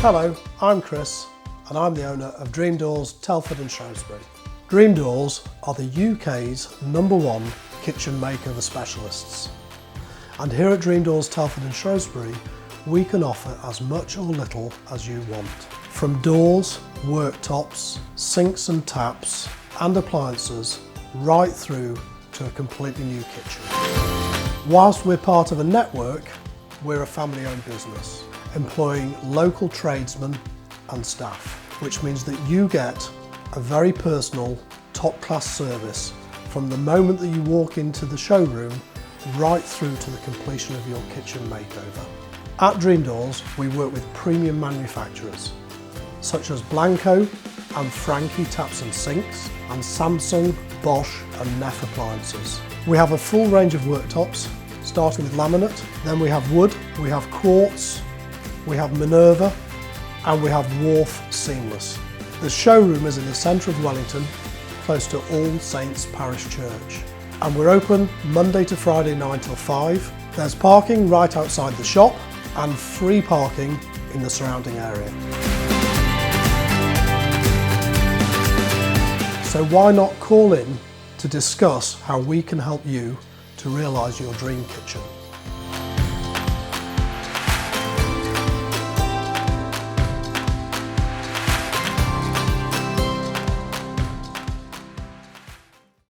Hello, I'm Chris and I'm the owner of Dream Doors Telford and Shrewsbury. Dream Doors are the UK's #1 kitchen makeover specialists. And here at Dream Doors Telford and Shrewsbury, we can offer as much or little as you want. From doors, worktops, sinks and taps and appliances, right through to a completely new kitchen. Whilst we're part of a network, we're a family-owned business, employing local tradesmen and staff, which means that you get a very personal, top-class service from the moment that you walk into the showroom right through to the completion of your kitchen makeover. At Dream Doors, we work with premium manufacturers such as Blanco and Franke taps and sinks, and Samsung, Bosch and Neff appliances. We have a full range of worktops, starting with laminate, then we have wood, we have quartz, we have Minerva, and we have Wharf Seamless. The showroom is in the centre of Wellington, close to All Saints Parish Church. And we're open Monday to Friday 9 till 5. There's parking right outside the shop and free parking in the surrounding area. So why not call in to discuss how we can help you to realise your dream kitchen?